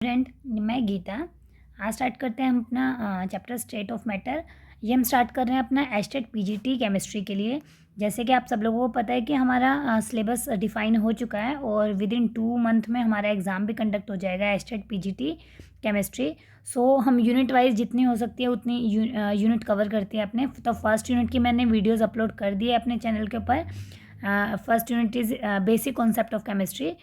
Friend, मैं गीता। आज start करते हैं हम अपना चैप्टर स्टेट ऑफ मैटर। ये हम स्टार्ट कर रहे हैं अपना एस्टेट पीजीटी केमिस्ट्री के लिए। जैसे कि आप सब लोगों को पता है कि हमारा सिलेबस डिफ़ाइन हो चुका है और विद इन 2 मंथ में हमारा एग्ज़ाम भी कंडक्ट हो जाएगा एस्टेट पीजीटी केमिस्ट्री। सो हम यूनिट वाइज जितनी हो सकती है उतनी यूनिट कवर करते हैं अपने। तो फर्स्ट यूनिट की मैंने वीडियोज़ अपलोड कर दी है अपने चैनल के ऊपर। First unit is basic concept of chemistry.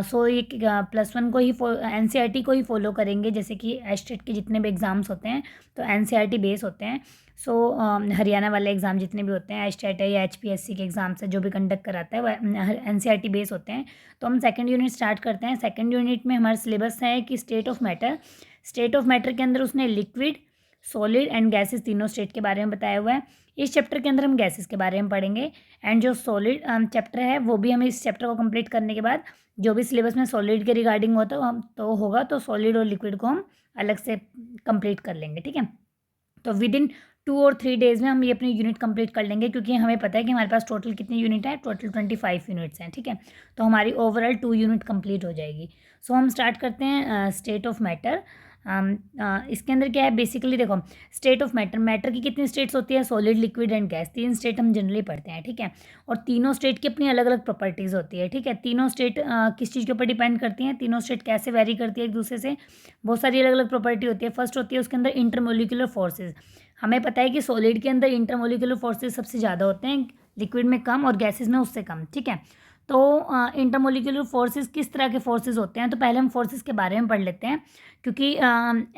So ये +1 को ही एनसीईआरटी को ही फॉलो करेंगे, जैसे कि एस्टेट के जितने भी एग्ज़ाम्स होते हैं तो एनसीईआरटी बेस होते हैं। सो हरियाणा वाले एग्ज़ाम जितने भी होते हैं एस्टेट है या एचपीएससी के एग्ज़ाम्स है जो भी कंडक्ट कराता है वह एनसीईआरटी बेस होते हैं। तो हम सेकंड यूनिट स्टार्ट करते हैं। सेकंड यूनिट में हमारा सिलेबस है कि state of matter. State of matter के अंदर उसने लिक्विड, सॉलिड एंड गैसेस तीनों स्टेट के बारे में बताया हुआ है। इस चैप्टर के अंदर हम गैसेस के बारे में पढ़ेंगे एंड जो सॉलिड चैप्टर है वो भी हमें इस चैप्टर को कंप्लीट करने के बाद जो भी सिलेबस में सॉलिड के रिगार्डिंग होता है हम तो होगा, तो सॉलिड और लिक्विड को हम अलग से कंप्लीट कर लेंगे। ठीक है, तो विद इन 2 और 3 डेज़ में हम ये अपनी यूनिट कंप्लीट कर लेंगे, क्योंकि हमें पता है कि हमारे पास टोटल कितनी यूनिट है, टोटल 25 यूनिट्स हैं। ठीक है, तो हमारी ओवरऑल 2 यूनिट कंप्लीट हो जाएगी। सो हम स्टार्ट करते हैं स्टेट ऑफ मैटर। इसके अंदर क्या है बेसिकली, देखो स्टेट ऑफ मैटर, मैटर की कितनी स्टेट्स होती है, solid, liquid and gas. 3 state हम जनरली पढ़ते हैं। ठीक है, और तीनों स्टेट की अपनी अलग अलग प्रॉपर्टीज़ होती है। ठीक है, तीनों स्टेट किस चीज़ के ऊपर डिपेंड करती हैं, तीनों स्टेट कैसे वेरी करती है एक दूसरे से, बहुत सारी अलग अलग प्रॉपर्टी होती है। फर्स्ट होती है उसके अंदर इंटरमोलिकुलर फोर्सेज। हमें पता है कि सॉलिड के अंदर इंटरमोलिकुलर फोर्सेज सबसे ज़्यादा होते हैं, लिक्विड में कम और गैसेज में उससे कम। ठीक है, तो इंटरमोलिकुलर फोर्सेज किस तरह के फोर्सेज होते हैं, तो पहले हम फोर्सेज के बारे में पढ़ लेते हैं, क्योंकि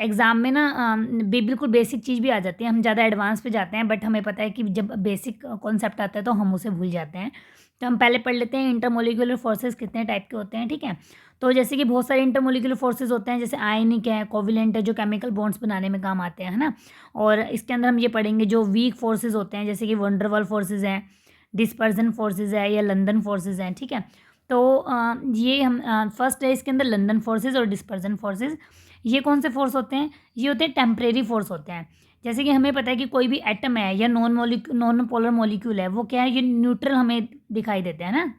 एग्ज़ाम में ना बिल्कुल बेसिक चीज़ भी आ जाती है। हम ज़्यादा एडवांस पे जाते हैं, बट हमें पता है कि जब बेसिक कॉन्सेप्ट आता है तो हम उसे भूल जाते हैं। तो हम पहले पढ़ लेते हैं इंटरमोलिकुलर फोर्सेज कितने टाइप के होते हैं। ठीक है, तो जैसे कि बहुत सारे इंटरमोलिकुलर फोर्सेज होते हैं, जैसे आयनिक है, कोविलेंट है, जो केमिकल बॉन्ड्स बनाने में काम आते हैं, है ना। और इसके अंदर हम ये पढ़ेंगे जो वीक फोर्सेज होते हैं, जैसे कि वंडरवॉल फोर्सेज हैं, डिस्पर्जन फोर्सेज है या लंदन फोर्सेज हैं। ठीक है, तो ये हम फर्स्ट है इसके अंदर लंदन फोर्सेज और डिस्पर्जन फोर्सेज। ये कौन से फोर्स होते हैं, ये होते हैं टेम्परेरी फोर्स होते हैं। जैसे कि हमें पता है कि कोई भी एटम है या नॉन पोलर मॉलिक्यूल है, वो क्या है, ये न्यूट्रल हमें दिखाई देते हैं ना,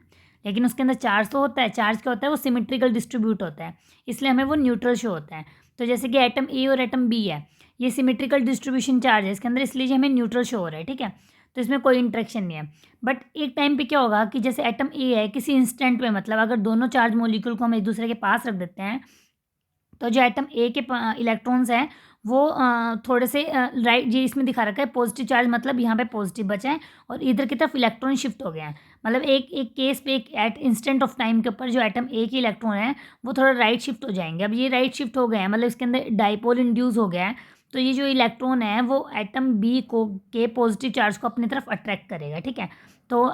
लेकिन उसके अंदर चार्ज तो होता है। चार्ज क्या होता है, वो सिमेट्रिकल डिस्ट्रीब्यूट होता है, इसलिए हमें वो न्यूट्रल शो होता है। तो जैसे कि एटम ए और एटम बी है, ये सिमेट्रिकल डिस्ट्रीब्यूशन चार्ज है इसके अंदर, इसलिए ये हमें न्यूट्रल शो हो रहा है। ठीक है, तो इसमें कोई इंट्रैक्शन नहीं है। बट एक टाइम पे क्या होगा कि जैसे एटम ए है, किसी इंस्टेंट पे, मतलब अगर दोनों चार्ज मॉलिक्यूल को हम एक दूसरे के पास रख देते हैं, तो जो एटम ए के इलेक्ट्रॉन्स हैं वो थोड़े से राइट, ये इसमें दिखा रखा है पॉजिटिव चार्ज, मतलब यहाँ पे पॉजिटिव बचा है और इधर की तरफ इलेक्ट्रॉन शिफ्ट हो गया है। मतलब एक एक केस पे, एक एट इंस्टेंट ऑफ टाइम के ऊपर जो एटम ए के इलेक्ट्रॉन है वो थोड़ा राइट शिफ्ट हो जाएंगे। अब ये राइट शिफ्ट हो गए हैं, मतलब इसके अंदर डाइपोल इंड्यूस हो गया है, तो ये जो इलेक्ट्रॉन है वो एटम बी को के पॉजिटिव चार्ज को अपनी तरफ अट्रैक्ट करेगा। ठीक है, तो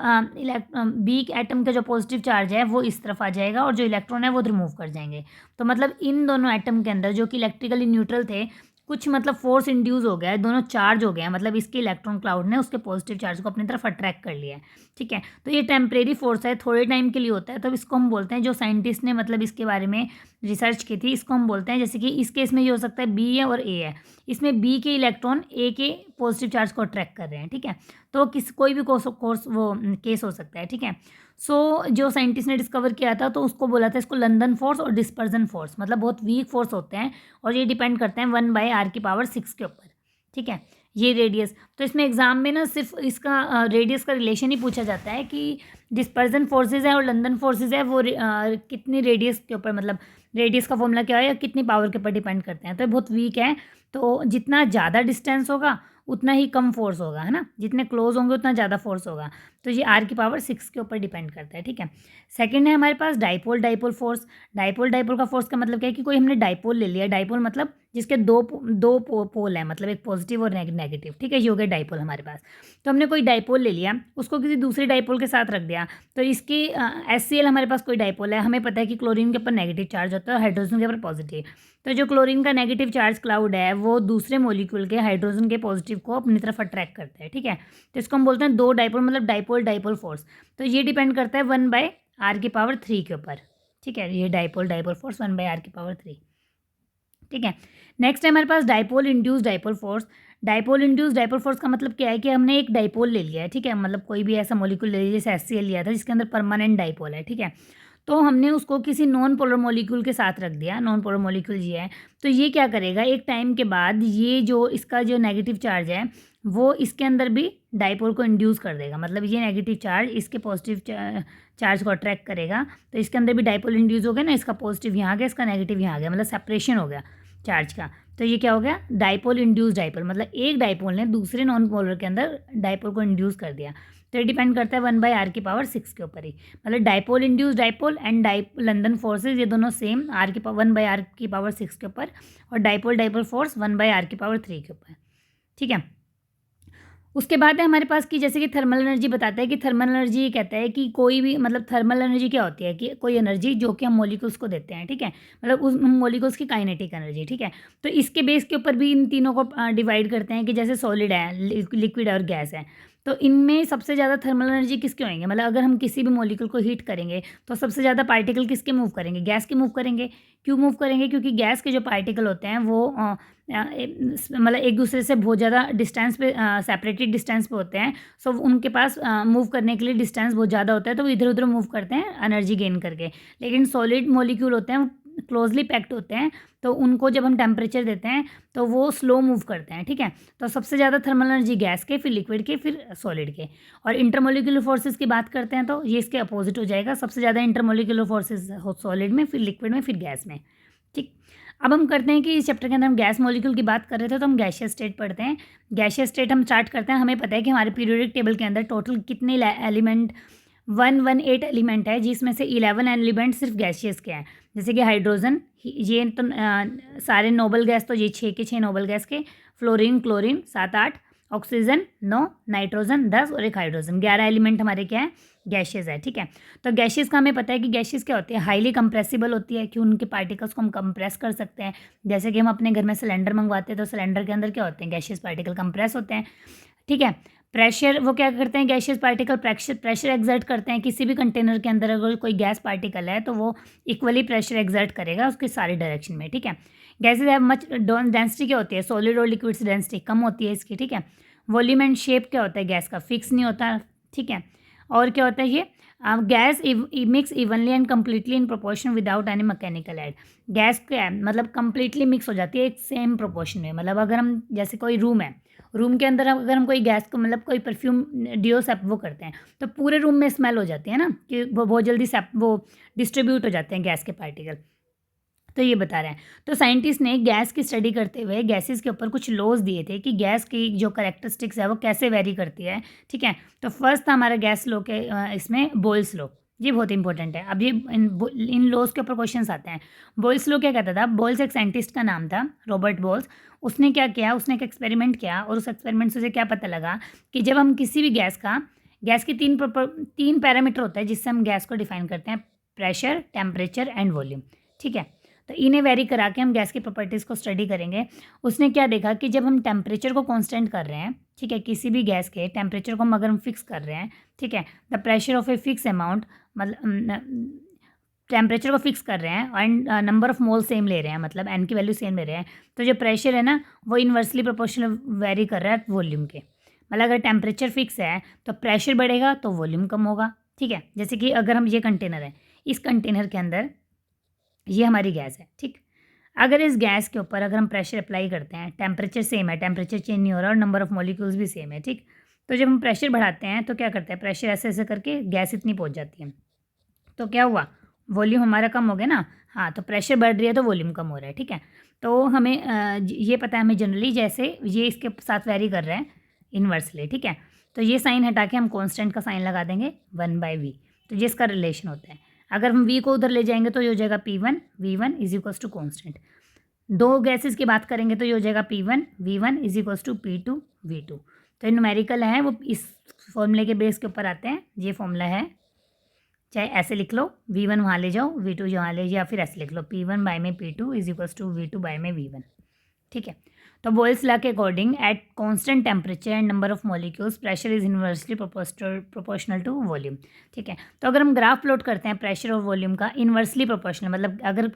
बी एटम का जो पॉजिटिव चार्ज है वो इस तरफ आ जाएगा और जो इलेक्ट्रॉन है वो रिमूव कर जाएंगे। तो मतलब इन दोनों एटम के अंदर जो कि इलेक्ट्रिकली न्यूट्रल थे, कुछ मतलब फोर्स इंड्यूस हो गया है, दोनों चार्ज हो गए हैं, मतलब इसके इलेक्ट्रॉन क्लाउड ने उसके पॉजिटिव चार्ज को अपनी तरफ अट्रैक्ट कर लिया है। ठीक है, तो ये टेम्परेरी फोर्स है, थोड़े टाइम के लिए होता है, तो इसको हम बोलते हैं, जो साइंटिस्ट ने मतलब इसके बारे में रिसर्च की थी, इसको हम बोलते हैं, जैसे कि इस केस में ये हो सकता है बी है और ए है, इसमें बी के इलेक्ट्रॉन ए के पॉजिटिव चार्ज को अट्रैक्ट कर रहे हैं। ठीक है, तो कोई भी कोर्स वो केस हो सकता है। ठीक है, सो जो साइंटिस्ट ने डिस्कवर किया था तो उसको बोला था इसको लंदन फोर्स और डिस्पर्जन फोर्स, मतलब बहुत वीक फोर्स होते हैं और ये डिपेंड करते हैं 1/r⁴ के ऊपर। ठीक है, ये रेडियस, तो इसमें एग्जाम में ना सिर्फ इसका रेडियस का रिलेशन ही पूछा जाता है कि डिस्पर्जन फोर्सेज है और लंदन फोर्सेज है वो कितनी रेडियस के ऊपर, मतलब रेडियस का फॉर्मूला क्या है या कितनी पावर के ऊपर डिपेंड करते हैं। तो ये बहुत वीक है, तो जितना ज़्यादा डिस्टेंस होगा उतना ही कम फोर्स होगा, है ना, जितने क्लोज होंगे उतना ज़्यादा फोर्स होगा। तो ये r⁴ के ऊपर डिपेंड करता है। ठीक है, सेकंड है हमारे पास डाइपोल फोर्स। डाइपोल का फोर्स का मतलब क्या है कि कोई हमने डाइपोल ले लिया, डाइपोल मतलब जिसके दो पोल है, मतलब एक पॉजिटिव और नेगेटिव। ठीक है, ये हो गया डाइपोल हमारे पास। तो हमने कोई डाइपोल ले लिया, उसको किसी दूसरे डाइपोल के साथ रख दिया, तो इसकी HCl हमारे पास कोई डाइपोल है, हमें पता है कि क्लोरीन के ऊपर नेगेटिव चार्ज होता है, हाइड्रोजन के ऊपर पॉजिटिव। तो जो क्लोरीन का नेगेटिव चार्ज क्लाउड है वो दूसरे मॉलिक्यूल के हाइड्रोजन के पॉजिटिव को अपनी तरफ अट्रैक्ट करता है। ठीक है, तो इसको हम बोलते हैं दो डाइपोल, मतलब डाइपोल फोर्स। तो ये डिपेंड करता है 1/r⁴ के ऊपर। ठीक है, ये डाइपोल फोर्स 1/r⁴। ठीक है, नेक्स्ट है हमारे पास dipole induce dipole force. Dipole induce dipole force का मतलब क्या है कि हमने एक डाइपोल ले लिया है। ठीक है, मतलब कोई भी ऐसा मॉलिक्यूल ले लिया, जैसे HCl लिया था जिसके अंदर परमानेंट डाइपोल है। ठीक है, तो हमने उसको किसी नॉन पोलर मॉलिक्यूल के साथ रख दिया, नॉन पोलर मॉलिक्यूल ये है, तो ये क्या करेगा, एक टाइम के बाद ये जो इसका जो नेगेटिव चार्ज है वो इसके अंदर भी डाइपोल को इंड्यूस कर देगा, मतलब ये नेगेटिव चार्ज इसके पॉजिटिव चार्ज को अट्रैक्ट करेगा, तो इसके अंदर भी डाइपोल इंड्यूस हो गया ना, इसका पॉजिटिव यहाँ आ गया, इसका नेगेटिव यहाँ आ गया, मतलब सेपरेशन हो गया चार्ज का। तो ये क्या हो गया, डाइपोल इंड्यूस डाइपोल, मतलब एक डाइपोल ने दूसरे नॉन पोलर के अंदर डाइपोल को इंड्यूस कर दिया। तो ये डिपेंड करता है 1/r⁶ के ऊपर ही, मतलब dipole induce dipole and London forces ये दोनों सेम 1/r⁶ के ऊपर, और डाइपोल डाइपोल फोर्स 1/r⁵ के ऊपर, ठीक है। उसके बाद है हमारे पास कि जैसे कि थर्मल एनर्जी बताता है कि थर्मल एनर्जी ये कहता है कि कोई भी, मतलब थर्मल एनर्जी क्या होती है कि कोई एनर्जी जो कि हम मॉलिक्यूल्स को देते हैं, ठीक है, मतलब उस मॉलिक्यूल्स की काइनेटिक एनर्जी, ठीक है। तो इसके बेस के ऊपर भी इन तीनों को डिवाइड करते हैं कि जैसे सॉलिड है, लिक्विड है और गैस है, तो इनमें सबसे ज़्यादा थर्मल एनर्जी किसके होंगे, मतलब अगर हम किसी भी मॉलिक्यूल को हीट करेंगे तो सबसे ज़्यादा पार्टिकल किसके मूव करेंगे, गैस के मूव करेंगे। क्यों मूव करेंगे, क्योंकि गैस के जो पार्टिकल होते हैं वो मतलब एक दूसरे से बहुत ज़्यादा डिस्टेंस पे, सेपरेटेड डिस्टेंस पे होते हैं, सो उनके पास मूव करने के लिए डिस्टेंस बहुत ज़्यादा होता है, तो वो इधर उधर मूव करते हैं एनर्जी गेन करके। लेकिन सॉलिड मॉलिक्यूल होते हैं क्लोजली पैक्ड होते हैं, तो उनको जब हम टेम्परेचर देते हैं तो वो स्लो मूव करते हैं, ठीक है। तो सबसे ज़्यादा थर्मल एनर्जी गैस के, फिर लिक्विड के, फिर सॉलिड के। और इंटरमोलिकुलर फोर्सेस की बात करते हैं तो ये इसके अपोजिट हो जाएगा, सबसे ज़्यादा इंटरमोलिकुलर फोर्सेस सॉलिड में, फिर लिक्विड में, फिर गैस में, ठीक। अब हम करते हैं कि इस चैप्टर के अंदर हम गैस मॉलिक्यूल की बात कर रहे थे, तो हम गैशियस स्टेट पढ़ते हैं। गैशियस स्टेट हम स्टार्ट करते हैं। हमें पता है कि हमारे पीरियोडिक टेबल के अंदर टोटल कितने एलिमेंट 118 एलिमेंट है, जिसमें से 11 एलिमेंट सिर्फ गैशियस के हैं, जैसे कि हाइड्रोजन, ये तो सारे नोबल गैस, तो ये 6 के 6 नोबल गैस के, फ्लोरीन क्लोरीन 7-8, ऑक्सीजन 9, नाइट्रोजन 10 और एक हाइड्रोजन, 11 एलिमेंट हमारे क्या है, गैशियस है, ठीक है। तो गैशियस का हमें पता है कि गैशियस क्या होती है, हाईली कंप्रेसिबल होती है, कि उनके पार्टिकल्स को हम कंप्रेस कर सकते हैं। जैसे कि हम अपने घर में सिलेंडर मंगवाते हैं, तो सिलेंडर के अंदर क्या होते हैं, गैशियस पार्टिकल कंप्रेस होते हैं, ठीक है। प्रेशर, वो क्या करते हैं, गैशियस पार्टिकल प्रेशर एक्सर्ट करते हैं किसी भी कंटेनर के अंदर। अगर कोई गैस पार्टिकल है तो वो इक्वली प्रेशर एक्सर्ट करेगा उसके सारी डायरेक्शन में, ठीक है। गैसेज हैव मच डेंसिटी क्या होती है, सॉलिड और लिक्विड से डेंसिटी कम होती है इसकी, ठीक है। वॉल्यूम एंड शेप क्या होता है गैस का, फिक्स नहीं होता, ठीक है। और क्या होता है ये, gas mix evenly and completely in proportion without any mechanical add. Gas क्या है, मतलब कम्प्लीटली मिक्स हो जाती है एक सेम प्रोपोर्शन में। मतलब अगर हम, जैसे कोई रूम है, रूम के अंदर अगर हम कोई गैस को, मतलब कोई परफ्यूम डिओ सेप वो करते हैं, तो पूरे रूम में स्मेल हो जाती है ना, कि वो बहुत जल्दी सेप वो डिस्ट्रीब्यूट हो जाते हैं गैस के पार्टिकल। तो ये बता रहे हैं। तो साइंटिस्ट ने गैस की स्टडी करते हुए गैसेस के ऊपर कुछ लॉज दिए थे कि गैस की जो कैरेक्टरिस्टिक्स है वो कैसे वेरी करती है, ठीक है। तो फर्स्ट था हमारा गैस लॉ के इसमें बॉयल्स लॉ, ये बहुत इंपॉर्टेंट है। अब ये इन लॉज के ऊपर क्वेश्चंस आते हैं। बॉयल्स लॉ क्या कहता था, बॉयल्स एक साइंटिस्ट का नाम था, रॉबर्ट बॉयल्स। उसने क्या किया, उसने एक एक्सपेरिमेंट किया, और उस एक्सपेरिमेंट से उसे क्या पता लगा कि जब हम किसी भी गैस की तीन पैरामीटर होता है जिससे हम गैस को डिफाइन करते हैं, प्रेशर, टेम्परेचर एंड वॉल्यूम, ठीक है। तो इन्हें वेरी करा के हम गैस की प्रॉपर्टीज़ को स्टडी करेंगे। उसने क्या देखा कि जब हम टेम्परेचर को कांस्टेंट कर रहे हैं, ठीक है, किसी भी गैस के टेम्परेचर को हम अगर हम फिक्स कर रहे हैं, ठीक है, the pressure of a fix amount, मतलब टेम्परेचर को फिक्स कर रहे हैं and number of mole same ले रहे हैं, मतलब एन की वैल्यू सेम ले रहे हैं, तो जो प्रेशर है ना वो इन्वर्सली प्रोपोर्शनल वेरी कर रहा है वॉल्यूम के। मतलब अगर टेम्परेचर फिक्स है तो प्रेशर बढ़ेगा तो वॉल्यूम कम होगा, ठीक है। जैसे कि अगर हम, ये कंटेनर है, इस कंटेनर के अंदर ये हमारी गैस है, ठीक। अगर इस गैस के ऊपर अगर हम प्रेशर अप्लाई करते हैं, टेम्परेचर सेम है, टेम्परेचर चेंज नहीं हो रहा और नंबर ऑफ मॉलिक्यूल्स भी सेम है, ठीक। तो जब हम प्रेशर बढ़ाते हैं तो क्या करते हैं, प्रेशर ऐसे ऐसे करके गैस इतनी पहुंच जाती है, तो क्या हुआ, वॉल्यूम हमारा कम हो गया ना। हाँ, तो प्रेशर बढ़ रही है तो वॉल्यूम कम हो रहा है, ठीक है। तो हमें ये पता है हमें जनरली, जैसे ये इसके साथ वेरी कर रहा है इन्वर्सली, ठीक है। तो ये साइन हटा के हम कॉन्स्टेंट का साइन लगा देंगे 1/v, तो ये इसका रिलेशन होता है। अगर हम v को उधर ले जाएंगे तो ये हो जाएगा P1 V1 is equals to constant. दो गैसेस की बात करेंगे तो ये हो जाएगा P1 V1 is equals to P2 V2। तो ये न्यूमेरिकल है, वो इस फॉर्मूले के बेस के ऊपर आते हैं। ये फॉर्मूला है, चाहे ऐसे लिख लो, V1 वहाँ ले जाओ, V2 यहाँ ले, या फिर ऐसे लिख लो, P1 बाय में P2 is equals to V2 bye में V1, ठीक है। तो बॉयल्स लॉ के according at constant temperature and number of molecules pressure is inversely proportional to volume, ठीक है। तो अगर हम ग्राफ प्लॉट करते हैं प्रेशर और वॉल्यूम का, इन्वर्सली प्रोपोर्शनल, मतलब अगर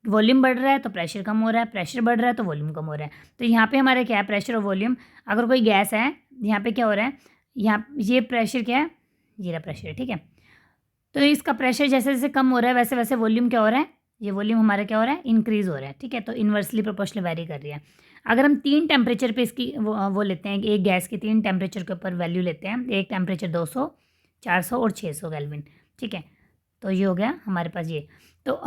वॉल्यूम बढ़ रहा है तो प्रेशर कम हो रहा है, प्रेशर बढ़ रहा है तो वॉल्यूम कम हो रहा है। तो यहाँ पे हमारे क्या है, प्रेशर और वॉल्यूम। अगर कोई गैस है, यहाँ पे क्या हो रहा है, यहाँ ये प्रेशर क्या है, ये रहा प्रेशर, ठीक है। तो इसका प्रेशर जैसे जैसे कम हो रहा है वैसे वैसे वॉल्यूम क्या हो रहा है, ये वॉल्यूम हमारा क्या हो रहा है, इंक्रीज़ हो रहा है, ठीक है। तो इन्वर्सली प्रोपोर्शनल वैरी कर रही है। अगर हम 3 टेम्परेचर पे इसकी वो लेते हैं, एक गैस के 3 टेम्परेचर के ऊपर वैल्यू लेते हैं, एक टेम्परेचर 200, 400 और 600 केल्विन, ठीक है। तो ये हो गया हमारे पास ये। तो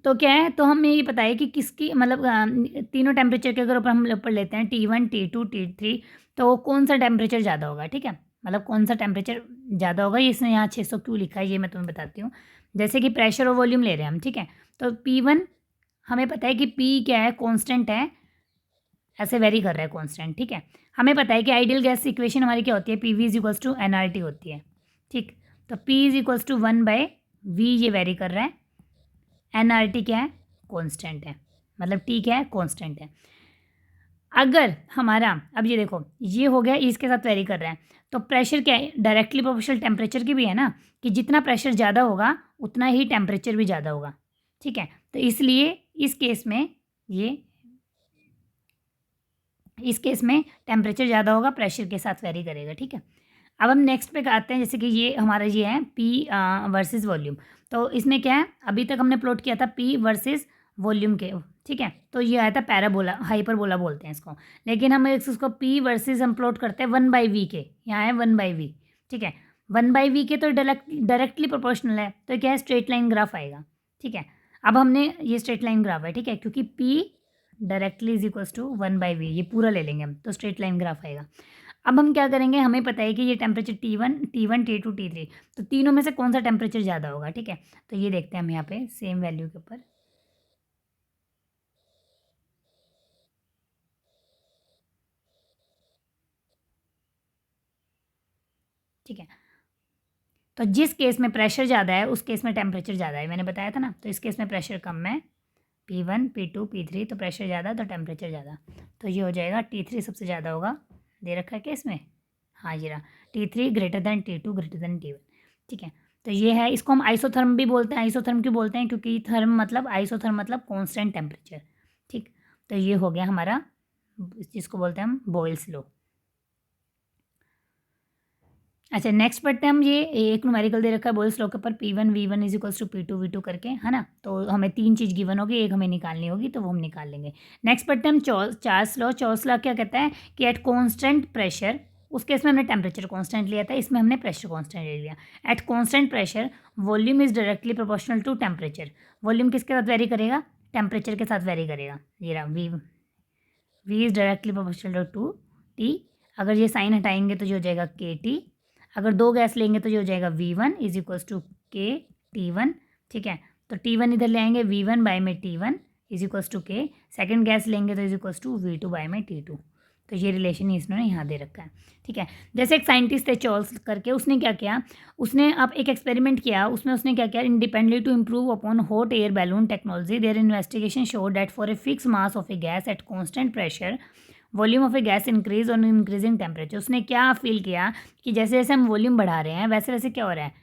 तो क्या है, तो हमें ये पता है कि किसकी मतलब तीनों टेम्परेचर के अगर ऊपर हम ऊपर लेते हैं T1 T2 T3, तो कौन सा टेम्परेचर ज़्यादा होगा, ठीक है। मतलब कौन सा टेम्परेचर ज़्यादा होगा, ये इसने यहाँ 600 क्यों लिखा है ये मैं तुम्हें बताती हूँ। जैसे कि प्रेशर और वॉल्यूम ले रहे हैं हम, ठीक है। तो P1 हमें पता है कि P क्या है, कांस्टेंट है, ऐसे वेरी कर रहा है कांस्टेंट, ठीक है। हमें पता है कि आइडियल गैस इक्वेशन हमारी क्या होती है, PV is equals to NRT होती है, ठीक। तो P is equals to 1/V, ये वेरी कर रहा है। NRT क्या है, कांस्टेंट है, मतलब T क्या है, कांस्टेंट है। अगर हमारा, अब ये देखो ये हो गया, इसके साथ वेरी कर रहा है, तो प्रेशर क्या है, डायरेक्टली प्रोपोर्शनल टेम्परेचर की भी है ना, कि जितना प्रेशर ज़्यादा होगा उतना ही टेम्परेचर भी ज़्यादा होगा, ठीक है। तो इसलिए इस केस में ये, इस केस में टेम्परेचर ज़्यादा होगा, प्रेशर के साथ वेरी करेगा, ठीक है। अब हम नेक्स्ट पे आते हैं, जैसे कि ये हमारा ये है P वर्सेस वॉल्यूम। तो इसमें क्या है, अभी तक हमने प्लॉट किया था P वर्सेस वॉल्यूम के, ठीक है। तो ये आया था पैराबोला, हाइपरबोला बोलते हैं इसको। लेकिन हम इसको P वर्सेस हम प्लॉट करते हैं 1/V के, यहाँ है 1/V, ठीक है। 1/V के तो डायरेक्टली प्रोपोर्शनल है, तो क्या है, स्ट्रेट लाइन ग्राफ आएगा, ठीक है। अब हमने ये स्ट्रेट लाइन ग्राफ है, ठीक है, क्योंकि P directly is equals to 1/V, ये पूरा ले लेंगे हम, तो स्ट्रेट लाइन ग्राफ आएगा। अब हम क्या करेंगे, हमें पता है कि ये टेम्परेचर T1 T2 T3, तो तीनों में से कौन सा टेम्परेचर ज़्यादा होगा, ठीक है। तो ये देखते हैं हम यहाँ पे सेम वैल्यू के ऊपर, ठीक है। तो जिस केस में प्रेशर ज़्यादा है उस केस में टेम्परेचर ज़्यादा है, मैंने बताया था ना। तो इस केस में प्रेशर कम है, P1 P2 P3, तो प्रेशर ज़्यादा तो टेम्परेचर ज़्यादा। तो ये हो जाएगा T3 सबसे ज़्यादा होगा, दे रखा है क्या इसमें, हाँ ये रहा, T3 greater than T2 greater than T1, ठीक है। तो ये है, इसको हम आइसोथर्म भी बोलते हैं। आइसोथर्म क्यों बोलते हैं, क्योंकि थर्म मतलब आइसोथर्म मतलब कॉन्स्टेंट टेम्परेचर, ठीक। तो ये हो गया हमारा, जिसको बोलते हैं हम बॉयल्स लॉ। अच्छा नेक्स्ट पढ़ते हैं हम, ये एक न्यूमेरिकल दे रखा है बॉयल्स लॉ के ऊपर, P1 V1 is equals to P2 V2 करके, है ना। तो हमें 3 चीज़ गिवन होगी, एक हमें निकालनी होगी, तो वो हम निकाल लेंगे। नेक्स्ट पढ़ते हैं हम चार्ल्स लॉ। चार्ल्स लॉ क्या कहता है कि एट कॉन्स्टेंट प्रेशर, उस केस में हमने टेम्परेचर कॉन्स्टेंट लिया था, इसमें हमने प्रेशर कॉन्स्टेंट ले लिया। At constant pressure volume is directly proportional to temperature. Volume किसके साथ वेरी करेगा, टेम्परेचर के साथ वेरी करेगा। ये रहा V is directly proportional to T। अगर ये साइन हटाएंगे तो ये हो जाएगा KT। अगर 2 गैस लेंगे तो ये हो जाएगा V1 is equals to K T1, ठीक है। तो T1 इधर ले आएंगे, V1 बाय में T1 is equals to K। Second gas लेंगे तो is equals to V2 bye में T2। तो ये रिलेशन ही इसने यहाँ दे रखा है, ठीक है। जैसे एक साइंटिस्ट है चार्ल्स करके, उसने क्या किया, उसने अब एक एक्सपेरिमेंट किया, उसमें उसने क्या किया, independently to improve upon hot air balloon technology their investigation show that for a fix mass of a gas at constant pressure volume of a gas increase on increasing temperature. उसने क्या feel किया कि जैसे जैसे हम volume बढ़ा रहे हैं वैसे वैसे क्या हो रहा है,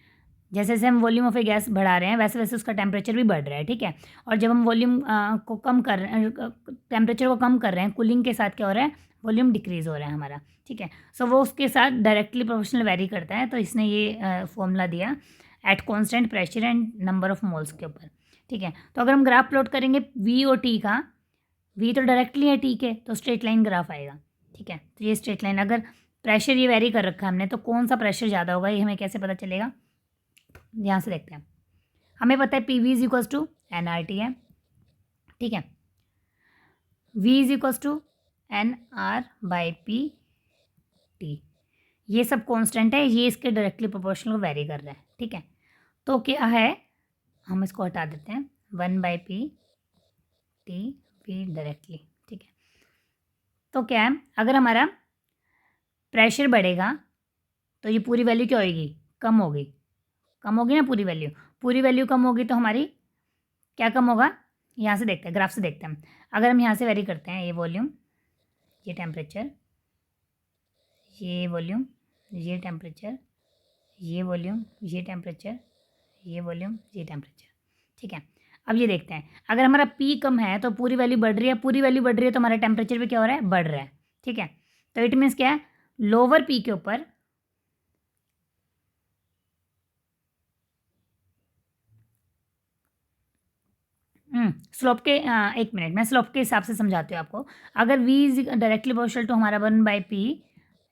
जैसे जैसे हम वॉल्यूम ऑफ ए गैस बढ़ा रहे हैं वैसे वैसे उसका टेम्परेचर भी बढ़ रहा है, ठीक है। और जब हम वॉल्यूम को कम कर रहे हैं, टेम्परेचर को कम कर रहे हैं, कूलिंग के साथ क्या हो रहा है, वॉल्यूम डिक्रीज हो रहा है हमारा, ठीक है। सो वो उसके साथ डायरेक्टली प्रोपोर्शनल वेरी करता है। तो इसने ये फॉर्मूला दिया eight constant pressure and number of moles के ऊपर, ठीक है। तो अगर हम ग्राफ प्लॉट करेंगे V और T का, V तो डायरेक्टली है T के, तो स्ट्रेट लाइन ग्राफ आएगा, ठीक है। तो ये स्ट्रेट लाइन, अगर प्रेशर ये वेरी कर रखा है हमने, तो कौन सा प्रेशर ज़्यादा होगा ये हमें कैसे पता चलेगा, यहाँ से देखते हैं। हमें पता है PV is equals to NRT है, ठीक है। V is equals to NR/PT, ये सब कांस्टेंट है, ये इसके डायरेक्टली प्रोपोर्शनल को वेरी कर रहा है, ठीक है। तो क्या है, हम इसको हटा देते हैं, 1/PT V डायरेक्टली, ठीक है। तो क्या है, अगर हमारा प्रेशर बढ़ेगा तो ये पूरी वैल्यू क्या होगी, कम होगी, कम होगी ना पूरी वैल्यू, पूरी वैल्यू कम होगी तो हमारी क्या कम होगा, यहाँ से देखते हैं, ग्राफ से देखते हैं। अगर हम यहाँ से वेरी करते हैं, ये वॉल्यूम, ये टेम्परेचर, ये वॉल्यूम, ये टेम्परेचर, ये वॉल्यूम, ये टेम्परेचर, ये वॉल्यूम, ये टेम्परेचर, ठीक है। अब ये देखते हैं, अगर हमारा P कम है तो पूरी वैल्यू बढ़ रही है, पूरी वैल्यू बढ़ रही है तो हमारा टेम्परेचर भी क्या हो रहा है, बढ़ रहा है, ठीक है। तो इट मीन्स क्या है, लोअर P के ऊपर, स्लोप के एक मिनट, मैं स्लोप के हिसाब से समझाती हूँ आपको। अगर v is directly proportional to हमारा 1/p,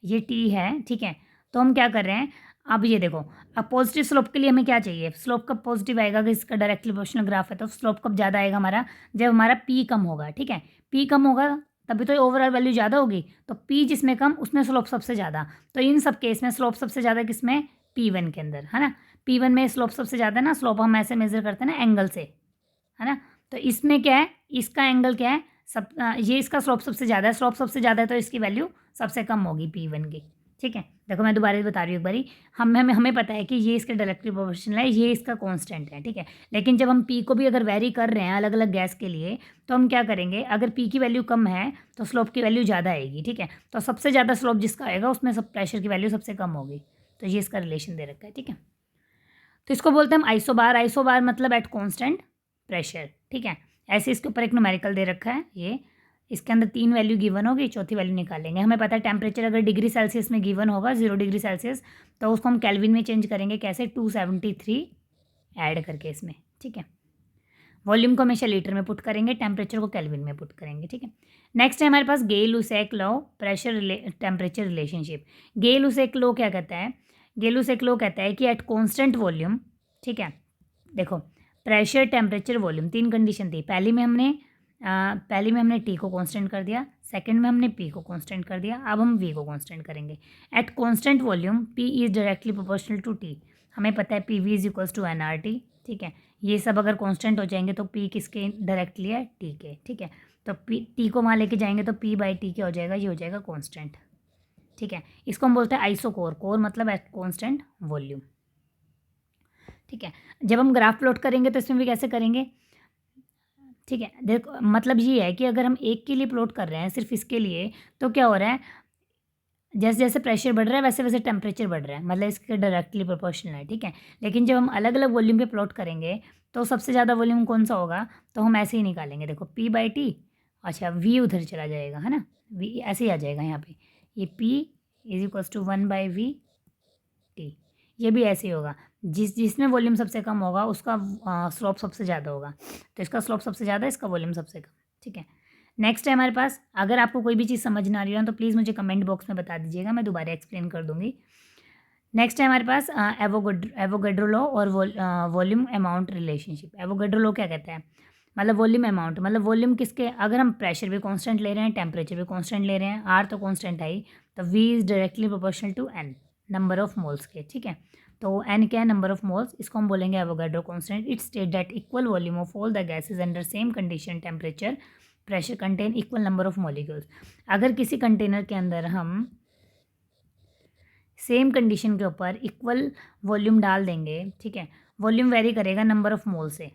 ये t है, ठीक है। तो हम क्या कर रहे हैं, अब ये देखो, अब पॉजिटिव स्लोप के लिए हमें क्या चाहिए, स्लोप कब पॉजिटिव आएगा, अगर इसका डायरेक्टली प्रोपोर्शनल ग्राफ है तो स्लोप कब ज़्यादा आएगा हमारा, जब हमारा p कम होगा, ठीक है। p कम होगा तभी तो ओवरऑल वैल्यू ज़्यादा होगी, तो p जिसमें कम उसमें स्लोप सबसे ज़्यादा। तो इन सब केस में स्लोप सबसे ज़्यादा किसमें, p1 के अंदर, है ना। p1 में स्लोप सबसे ज़्यादा है ना, स्लोप हम ऐसे मेजर करते हैं ना एंगल से, है ना। तो इसमें क्या है, इसका एंगल क्या है, ये इसका स्लोप सबसे ज़्यादा है, स्लोप सबसे ज़्यादा है तो इसकी वैल्यू सबसे कम होगी p1 की, ठीक है। देखो मैं दोबारा बता रही हूँ एक बारी, हमें पता है कि ये इसके डायरेक्टली प्रोपोर्शनल है, ये इसका कांस्टेंट है, ठीक है। लेकिन जब हम p को भी अगर वेरी कर रहे हैं अलग अलग गैस के लिए, तो हम क्या करेंगे, अगर p की वैल्यू कम है तो स्लोप की वैल्यू ज़्यादा आएगी, ठीक है। तो सबसे ज़्यादा स्लोप जिसका आएगा उसमें सब प्रेशर की वैल्यू सबसे कम होगी। तो ये इसका रिलेशन दे रखा है, ठीक है। तो इसको बोलते हैं हम आइसोबार। आइसोबार मतलब एट कांस्टेंट प्रेशर, ठीक है। ऐसे इसके ऊपर एक न्यूमेरिकल दे रखा है, ये इसके अंदर 3 वैल्यू गिवन होगी, चौथी वैल्यू निकालेंगे। हमें पता है टेम्परेचर अगर डिग्री सेल्सियस में गिवन होगा 0 डिग्री सेल्सियस, तो उसको हम केल्विन में चेंज करेंगे, कैसे, 273 ऐड करके इसमें, ठीक है। वॉल्यूम को हमेशा लीटर में पुट करेंगे, टेम्परेचर को केल्विन में पुट करेंगे, ठीक है। नेक्स्ट है हमारे पास Gay Lussac law, pressure temperature relationship. Gay Lussac law क्या कहता है, गेल-लुसैक लॉ कहता है कि एट कॉन्स्टेंट वॉल्यूम, ठीक है, देखो प्रेशर टेम्परेचर वॉल्यूम 3 कंडीशन थी। पहली में हमने टी को कांस्टेंट कर दिया, सेकंड में हमने पी को कांस्टेंट कर दिया, अब हम वी को कांस्टेंट करेंगे। At constant volume P is directly proportional to T, हमें पता है P V is equals to N R T, ठीक है। ये सब अगर कांस्टेंट हो जाएंगे तो पी किसके डायरेक्टली है, टी के, ठीक है। तो पी टी को वहाँ लेके जाएंगे तो पी बाई टी क्या हो जाएगा, ये हो जाएगा कांस्टेंट, ठीक है। इसको हम बोलते हैं आइसोकोर, कोर मतलब एट कांस्टेंट वॉल्यूम, ठीक है। जब हम ग्राफ प्लॉट करेंगे तो इसमें भी कैसे करेंगे, ठीक है। देखो मतलब ये है कि अगर हम एक के लिए प्लॉट कर रहे हैं सिर्फ इसके लिए, तो क्या हो रहा है, जैसे जैसे प्रेशर बढ़ रहा है वैसे वैसे टेम्परेचर बढ़ रहा है, मतलब इसके डायरेक्टली प्रोपोर्शनल है, ठीक है। लेकिन जब हम अलग अलग वॉल्यूम पे प्लॉट करेंगे तो सबसे ज़्यादा वॉल्यूम कौन सा होगा, तो हम ऐसे ही निकालेंगे, देखो पी बाई टी, अच्छा वी उधर चला जाएगा, है ना, वी ऐसे ही आ जाएगा यहाँ पे, ये P is equals to 1/v T, ये भी ऐसे ही होगा। जिसमें वॉल्यूम सबसे कम होगा उसका स्लोप सबसे ज़्यादा होगा, तो इसका स्लोप सबसे ज़्यादा, इसका वॉल्यूम सबसे कम, ठीक है। नेक्स्ट है हमारे पास, अगर आपको कोई भी चीज़ समझ ना आ रही हो तो प्लीज़ मुझे कमेंट बॉक्स में बता दीजिएगा, मैं दोबारा एक्सप्लेन कर दूँगी। नेक्स्ट है हमारे पास एवोगैड्रो लॉ और volume amount relationship. Avogadro law क्या कहता है, मतलब वॉल्यूम अमाउंट, मतलब वॉल्यूम किसके, अगर हम प्रेशर भी कांस्टेंट ले रहे हैं, टेम्परेचर भी कांस्टेंट ले रहे हैं, आर तो कांस्टेंट है ही, तो V is directly proportional to N, number of moles के, ठीक है। तो एन क्या है, नंबर ऑफ मोल्स, इसको हम बोलेंगे Avogadro constant. It state that equal volume of all the gases under same condition temperature pressure contain equal number of molecules. अगर किसी कंटेनर के अंदर हम सेम कंडीशन के ऊपर इक्वल वॉल्यूम डाल देंगे, ठीक है, वॉल्यूम वेरी करेगा नंबर ऑफ मोल से।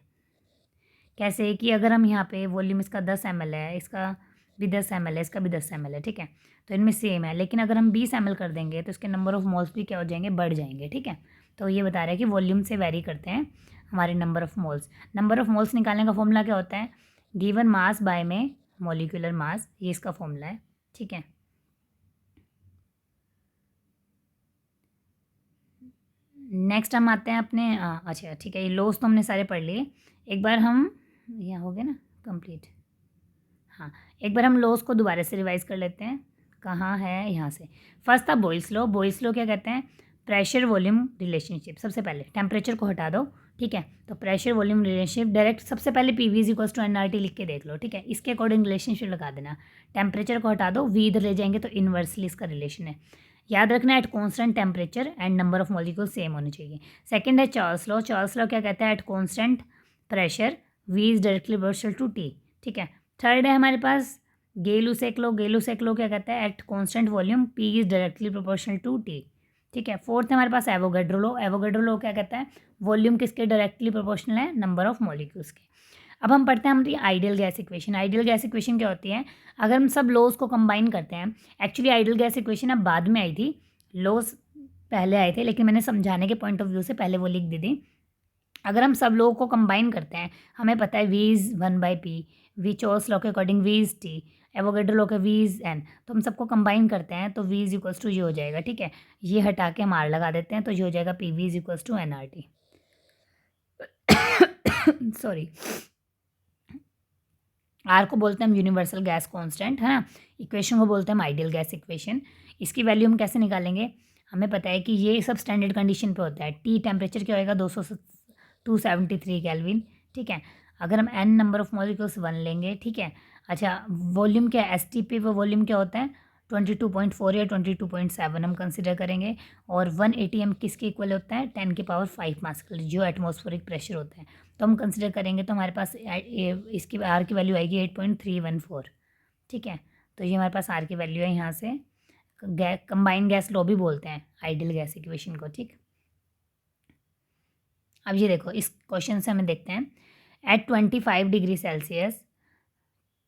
कैसे कि अगर हम यहाँ पे वॉल्यूम इसका 10 ml है, इसका भी 10 ml है, इसका भी 10 ml है, ठीक है, तो इनमें सेम है। लेकिन अगर हम 20 ml कर देंगे तो इसके नंबर ऑफ मोल्स भी क्या हो जाएंगे, बढ़ जाएंगे, ठीक है। तो ये बता रहा है कि वॉल्यूम से वेरी करते हैं हमारे number of moles. Number of moles निकालने का फॉर्मूला क्या होता है, गिवन मास बाय में मॉलिक्यूलर मास, ये इसका फॉर्मूला है, ठीक है। नेक्स्ट हम आते हैं अपने अच्छा ठीक है, ये लॉस तो हमने सारे पढ़ लिए। एक बार हम, यहाँ हो गया ना कंप्लीट, हाँ एक बार हम लॉस को दोबारा से रिवाइज कर लेते हैं। कहाँ है, यहाँ से। फर्स्ट था बॉयल्स लॉ। बॉयल्स लॉ क्या कहते हैं, प्रेशर वॉल्यूम रिलेशनशिप। सबसे पहले टेम्परेचर को हटा दो, ठीक है, तो प्रेशर वॉल्यूम रिलेशनशिप डायरेक्ट सबसे पहले P V is equals to N R T लिख के देख लो, ठीक है, इसके अकॉर्डिंग रिलेशनशिप लगा देना। टेम्परेचर को हटा दो, वी इधर ले जाएंगे तो इन्वर्सली इसका रिलेशन है। याद रखना at constant temperature and number of molecule same होने चाहिए। सेकंड है चार्ल्स लॉ। चार्ल्स लॉ क्या कहता है, at constant pressure V is directly proportional to T, ठीक है। थर्ड है हमारे पास गेलुसेक लॉ। गेलुसेक लॉ क्या कहता है, at constant volume P is directly proportional to T, ठीक है। फोर्थ है हमारे पास एवोगैड्रो लॉ। एवोगैड्रो लॉ क्या कहता है, वॉल्यूम किसके डायरेक्टली प्रोपोर्शनल है, नंबर ऑफ मॉलिक्यूल्स के। अब हम पढ़ते हैं हमारी ideal gas equation. Ideal gas equation क्या होती है, अगर हम सब लॉज को कंबाइन करते हैं। एक्चुअली आइडियल गैस इक्वेशन अब बाद में आई थी, लॉज पहले आए थे, लेकिन मैंने समझाने के पॉइंट ऑफ व्यू से पहले वो लिख दी थी। अगर हम सब लोगों को कंबाइन करते हैं, हमें पता है V is 1/p, V Charles law के according V is T, Avogadro law के वी इज़ एन, तो हम सबको कंबाइन करते हैं तो वी इज इक्वल्स टू ये हो जाएगा, ठीक है। ये हटा के हम आर लगा देते हैं तो ये हो जाएगा P V is equals to N R T. Sorry. R को बोलते हैं हम यूनिवर्सल गैस कांस्टेंट, है ना। इक्वेशन को बोलते हैं हम आइडियल गैस इक्वेशन। इसकी वैल्यू हम कैसे निकालेंगे, हमें पता है कि ये सब स्टैंडर्ड कंडीशन पे होता है। टी टेम्परेचर क्या होएगा 273 केल्विन, ठीक है। अगर हम एन नंबर ऑफ मॉलिक्यूल्स 1 लेंगे, ठीक है। अच्छा, वॉल्यूम क्या है, एस टी पी वो वॉल्यूम क्या होता है 22.4 या 22.7 हम कंसिडर करेंगे। और 1 ATM किसके इक्वल होता है 10⁵ पास्कल, जो एटमॉस्फेरिक प्रेशर होता है। तो हम कंसिडर करेंगे तो हमारे पास इसकी आर की वैल्यू आएगी 8.314, ठीक है। तो ये हमारे पास आर की वैल्यू है यहाँ से। कंबाइंड गैस लॉ भी बोलते हैं आइडियल गैस इक्वेशन को, ठीक। अब ये देखो, इस क्वेश्चन से हमें देखते हैं, at 25 degree Celsius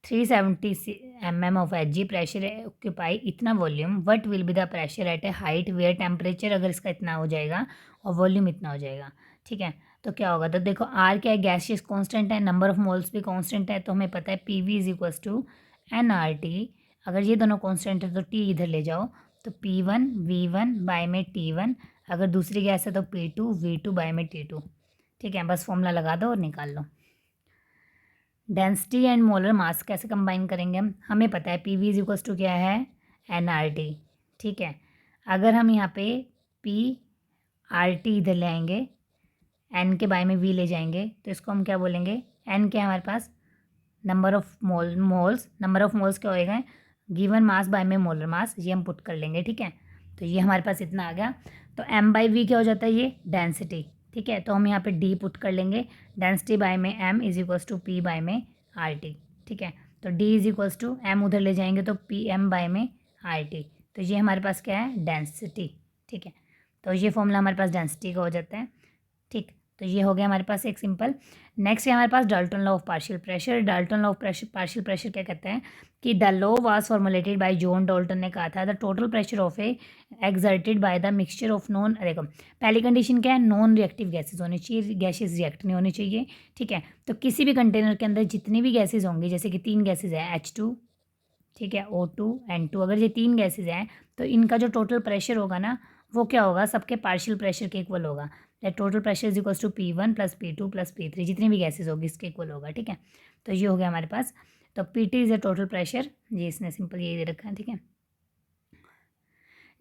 370 mm of Hg pressure occupy इतना volume, what will be the pressure at a height where temperature अगर इसका इतना हो जाएगा और वॉल्यूम इतना हो जाएगा, ठीक है। तो क्या होगा, तो देखो आर क्या है, गैसियस कांस्टेंट है, नंबर ऑफ मोल्स भी कांस्टेंट है, तो हमें पता है P V is equals to NRT। अगर ये दोनों कांस्टेंट है तो टी इधर ले जाओ, तो P1 V1 बाय में T1, अगर दूसरी गैस है तो P2 V2 बाय में T2, ठीक है। बस फॉर्मूला लगा दो और निकाल लो। डेंसिटी एंड मोलर मास कैसे कंबाइन करेंगे हम, हमें पता है P V is equals to क्या है NRT, ठीक है। अगर हम यहाँ पे PRT इधर ले आएंगे, एन के बाय में वी ले जाएंगे, तो इसको हम क्या बोलेंगे, एन क्या है हमारे पास number of moles, number of moles क्या होएगा गिवन मास बाय में मोलर मास, ये हम पुट कर लेंगे, ठीक है। तो ये हमारे पास इतना आ गया। तो एम बाई वी क्या हो जाता है, ये डेंसिटी, ठीक है। तो हम यहाँ पे डी पुट कर लेंगे, डेंसिटी बाय में M is equals to P by में आर टी, ठीक है। तो D is equals to M उधर ले जाएंगे तो पी एम बाय में आर टी, तो ये हमारे पास क्या है डेंसिटी, ठीक है। तो ये फॉर्मूला हमारे पास डेंसिटी का हो जाता है, ठीक। तो ये हो गया हमारे पास एक सिंपल। नेक्स्ट है हमारे पास Dalton law of partial pressure. Dalton law of partial pressure क्या कहता है कि the law was formulated by John Dalton ने कहा था the total pressure of a exerted by the mixture of non, देखो पहली कंडीशन क्या है, नॉन रिएक्टिव गैसेज होनी चाहिए, गैसेज रिएक्ट नहीं होनी चाहिए, ठीक है। तो किसी भी कंटेनर के अंदर जितनी भी गैसेज होंगी, जैसे कि 3 गैसेज है H2, ठीक है, O2 N2, अगर ये 3 गैसेज हैं तो इनका जो टोटल प्रेशर होगा ना वो क्या होगा, सबके पार्शियल प्रेशर के इक्वल होगा। That total pressure is equals to P1 plus P2 plus P3, जितनी भी गैसेज होगी इसके इक्वल होगा, ठीक है। तो ये हो गया हमारे पास। तो PT is a total pressure, ये इसने सिंपल ये दे रखा है, ठीक है।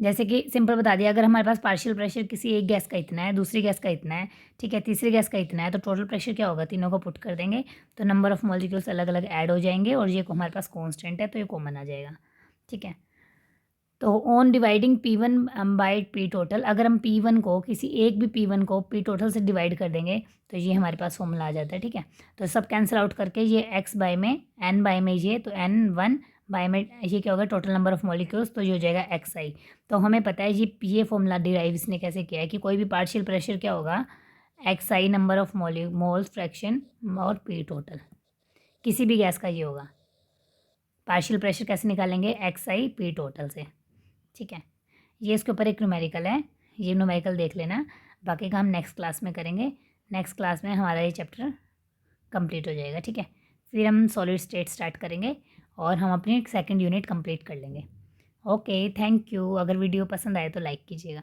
जैसे कि सिंपल बता दिया, अगर हमारे पास पार्शियल प्रेशर किसी एक गैस का इतना है, दूसरी गैस का इतना है, ठीक है, तीसरी गैस का इतना है, तो टोटल प्रेशर क्या होगा, तीनों को पुट कर देंगे तो नंबर ऑफ मॉलिक्यूल्स अलग अलग ऐड हो जाएंगे और ये हमारे पास कांस्टेंट है तो ये कॉमन आ जाएगा, ठीक है। तो on dividing P1 by P total, अगर हम P1 को किसी एक भी P1 को P टोटल से डिवाइड कर देंगे तो ये हमारे पास फॉर्मूला आ जाता है, ठीक है। तो सब कैंसिल आउट करके ये x बाय में n बाय में ये, तो N1 बाय में ये क्या होगा टोटल नंबर ऑफ मॉलिक्यूल्स, तो ये हो जाएगा XI। तो हमें पता है ये फॉर्मूला डिराइव इसने कैसे किया है कि कोई भी पार्शियल प्रेशर क्या होगा XI number of moles fraction और P टोटल, किसी भी गैस का ये होगा। पार्शियल प्रेशर कैसे निकालेंगे, XI P टोटल से, ठीक है। ये इसके ऊपर एक न्यूमेरिकल है, ये न्यूमेरिकल देख लेना, बाकी का हम नेक्स्ट क्लास में करेंगे। नेक्स्ट क्लास में हमारा ये चैप्टर कंप्लीट हो जाएगा, ठीक है। फिर हम सॉलिड स्टेट स्टार्ट करेंगे और हम अपनी सेकंड यूनिट कंप्लीट कर लेंगे। Okay, thank you. अगर वीडियो पसंद आए तो लाइक कीजिएगा।